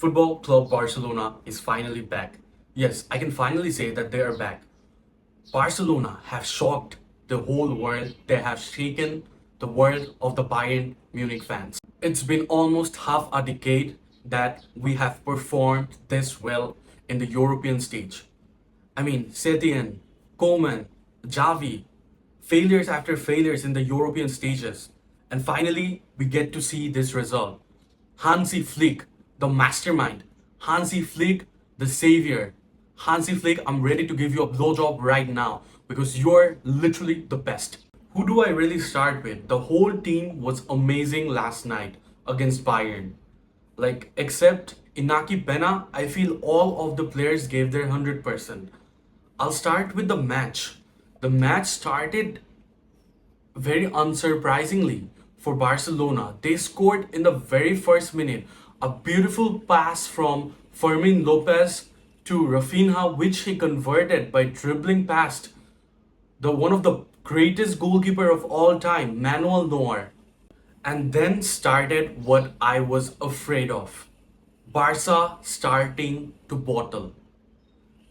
Football Club Barcelona is finally back. Yes, I can finally say that they are back. Barcelona have shocked the whole world. They have shaken the world of the Bayern Munich fans. It's been almost half a decade that we have performed this well in the European stage. I mean, Setien, Coman, Javi, failures after failures in the European stages. And finally, we get to see this result. Hansi Flick, the mastermind. Hansi Flick, the savior. Hansi Flick, I'm ready to give you a blowjob right now because you're literally the best. Who do I really start with? The whole team was amazing last night against Bayern. Except Inaki Pena, I feel all of the players gave their 100%. I'll start with the match. The match started very unsurprisingly for Barcelona. They scored in the very first minute. A beautiful pass from Fermin Lopez to Rafinha, which he converted by dribbling past the one of the greatest goalkeeper of all time, Manuel Neuer. And then started what I was afraid of. Barca starting to bottle.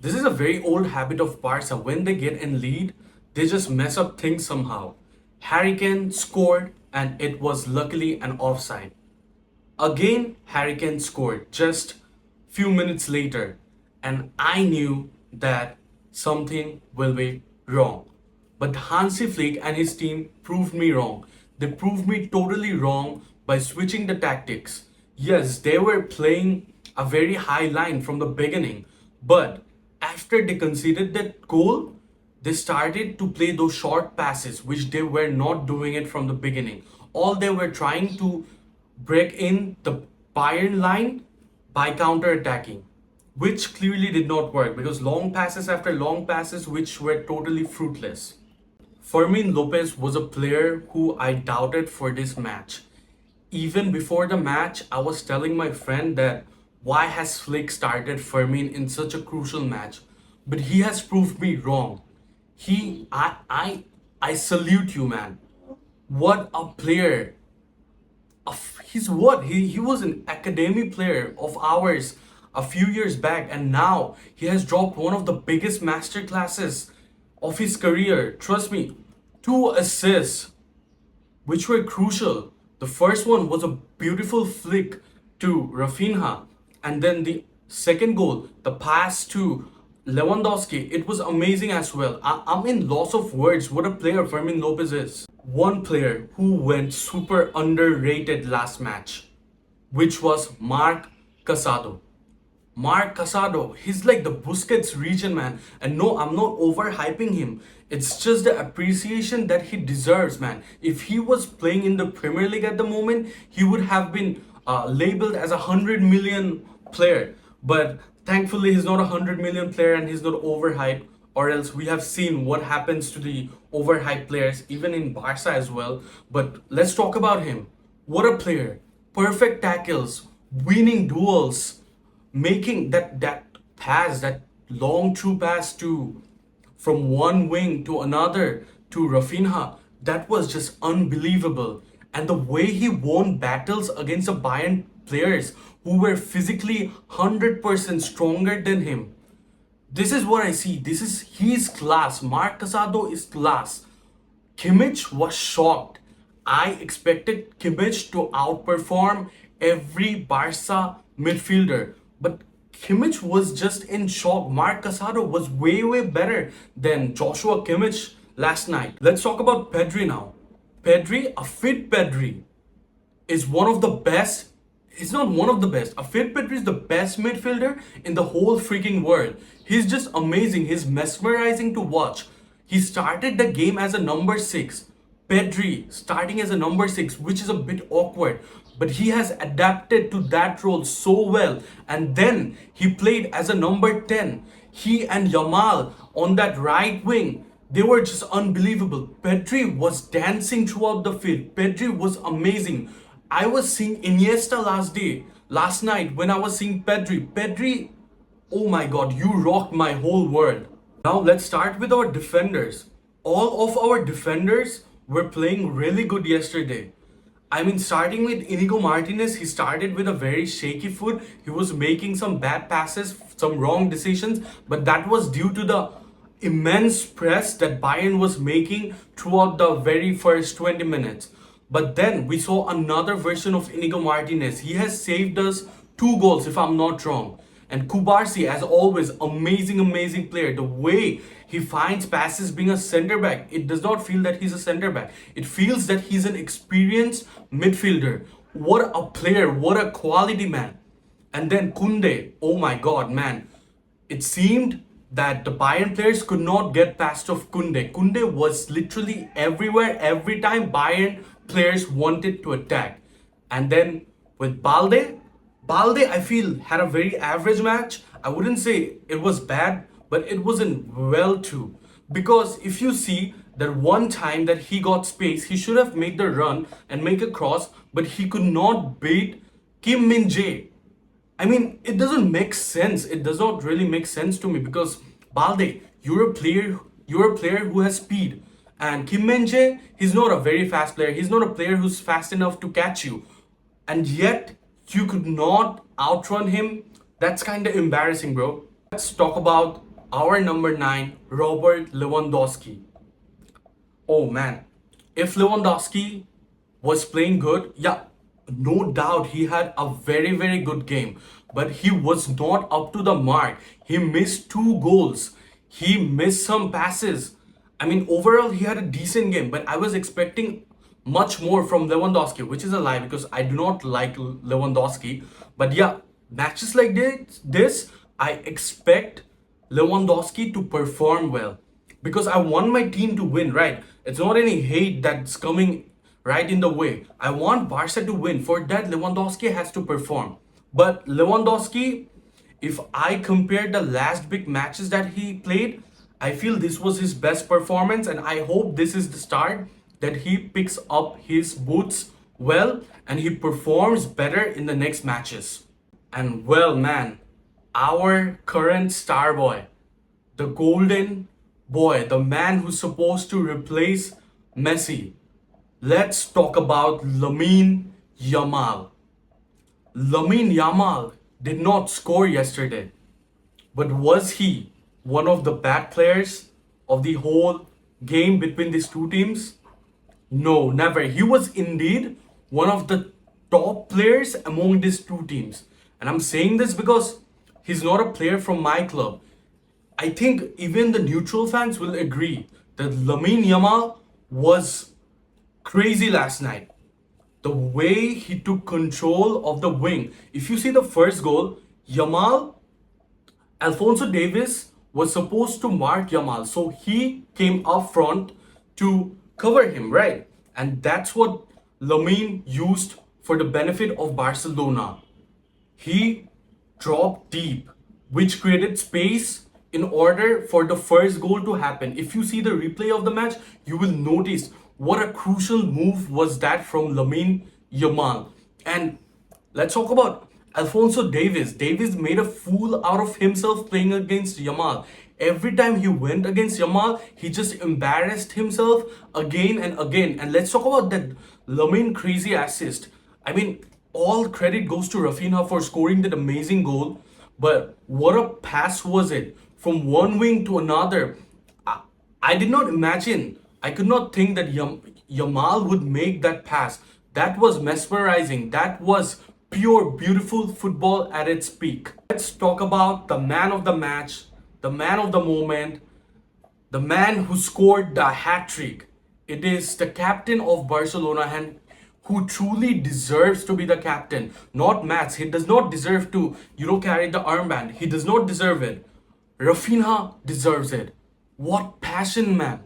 This is a very old habit of Barca. When they get in lead, they just mess up things somehow. Harry Kane scored and it was luckily an offside. Again, Harry Kane scored just few minutes later and I knew that something will be wrong. But Hansi Flick and his team proved me wrong. They proved me totally wrong by switching the tactics. Yes, they were playing a very high line from the beginning, but after they conceded that goal, they started to play those short passes, which they were not doing it from the beginning. All they were trying to break in the Bayern line by counter-attacking, which clearly did not work because long passes after long passes, which were totally fruitless. Fermin Lopez was a player who I doubted for this match. Even before the match, I was telling my friend that why has Flick started Fermin in such a crucial match? But he has proved me wrong. I salute you, man. What a player. He was an academy player of ours a few years back, and now he has dropped one of the biggest masterclasses of his career. Trust me, 2 assists, which were crucial. The first one was a beautiful flick to Rafinha, and then the second goal, the pass to Lewandowski, it was amazing as well. I'm in loss of words what a player Fermin Lopez is. One player who went super underrated last match, which was Marc Casado. Marc Casado, he's like the Busquets region, man. And no, I'm not overhyping him. It's just the appreciation that he deserves, man. If he was playing in the Premier League at the moment, he would have been labeled as 100 million player. But thankfully, he's not 100 million player and he's not overhyped. Or else we have seen what happens to the overhyped players, even in Barca as well. But let's talk about him. What a player. Perfect tackles, winning duels, making that pass, that long true pass to from one wing to another to Rafinha, that was just unbelievable. And the way he won battles against the Bayern players who were physically 100% stronger than him. This is what I see. This is his class. Marc Casado is class. Kimmich was shocked. I expected Kimmich to outperform every Barca midfielder. But Kimmich was just in shock. Marc Casado was way better than Joshua Kimmich last night. Let's talk about Pedri now. Pedri, a fit Pedri, is one of the best. He's not one of the best. A fit Pedri is the best midfielder in the whole freaking world. He's just amazing. He's mesmerizing to watch. He started the game as a number 6. Pedri starting as a number 6, which is a bit awkward. But he has adapted to that role so well. And then he played as a number 10. He and Yamal on that right wing, they were just unbelievable. Pedri was dancing throughout the field. Pedri was amazing. I was seeing Iniesta last night when I was seeing Pedri. Pedri, oh my god, you rocked my whole world. Now let's start with our defenders. All of our defenders were playing really good yesterday. I mean, starting with Inigo Martinez, he started with a very shaky foot. He was making some bad passes, some wrong decisions, but that was due to the immense press that Bayern was making throughout the very first 20 minutes. But then we saw another version of Inigo Martinez. He has saved us two goals, if I'm not wrong. And Kubarsi, as always, amazing player. The way he finds passes being a center back, it does not feel that he's a center back. It feels that he's an experienced midfielder. What a player, what a quality man. And then Kunde, oh my god, man. It seemed that the Bayern players could not get past of Kunde. Kunde was literally everywhere every time Bayern players wanted to attack. And then with Balde, I feel, had a very average match. I wouldn't say it was bad, but it wasn't well too. Because if you see that one time that he got space, he should have made the run and make a cross, but he could not beat Kim Min Jae. I mean, it doesn't make sense. It does not really make sense to me because Balde, you're a player who has speed. And Kim Min Jae, he's not a very fast player. He's not a player who's fast enough to catch you. And yet, you could not outrun him. That's kind of embarrassing, bro. Let's talk about our number 9, Robert Lewandowski. Oh man, if Lewandowski was playing good, yeah, no doubt he had a very good game. But he was not up to the mark. He missed 2 goals. He missed some passes. I mean, overall, he had a decent game, but I was expecting much more from Lewandowski, which is a lie because I do not like Lewandowski. But yeah, matches like this, I expect Lewandowski to perform well because I want my team to win, right? It's not any hate that's coming right in the way. I want Barca to win. For that, Lewandowski has to perform. But Lewandowski, if I compare the last big matches that he played, I feel this was his best performance, and I hope this is the start that he picks up his boots well and he performs better in the next matches. And well, man, our current star boy, the golden boy, the man who's supposed to replace Messi. Let's talk about Lamine Yamal. Lamine Yamal did not score yesterday, but was he one of the bad players of the whole game between these two teams? No, never. He was indeed one of the top players among these two teams. And I'm saying this because he's not a player from my club. I think even the neutral fans will agree that Lamine Yamal was crazy last night. The way he took control of the wing. If you see the first goal, Alphonso Davies was supposed to mark Yamal. So he came up front to cover him, right? And that's what Lamine used for the benefit of Barcelona. He dropped deep, which created space in order for the first goal to happen. If you see the replay of the match, you will notice what a crucial move was that from Lamine Yamal. And let's talk about Alphonso Davies. Davies made a fool out of himself playing against Yamal. Every time he went against Yamal, he just embarrassed himself again and again. And let's talk about that Lamine crazy assist. I mean, all credit goes to Rafinha for scoring that amazing goal. But what a pass was it from one wing to another. I did not imagine. I could not think that Yamal would make that pass. That was mesmerizing. That was pure, beautiful football at its peak. Let's talk about the man of the match, the man of the moment, the man who scored the hat trick. It is the captain of Barcelona and who truly deserves to be the captain. Not Mats. He does not deserve to, carry the armband. He does not deserve it. Rafinha deserves it. What passion, man.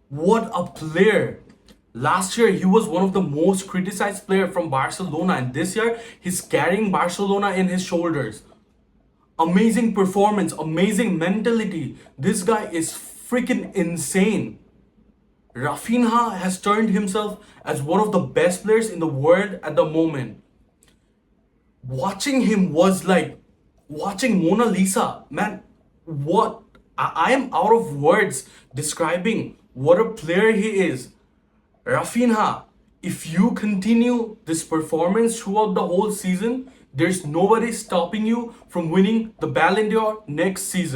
What a player. Last year, he was one of the most criticized players from Barcelona. And this year, he's carrying Barcelona in his shoulders. Amazing performance, amazing mentality. This guy is freaking insane. Rafinha has turned himself as one of the best players in the world at the moment. Watching him was like watching Mona Lisa. Man, what? I am out of words describing what a player he is. Rafinha, if you continue this performance throughout the whole season, there's nobody stopping you from winning the Ballon d'Or next season.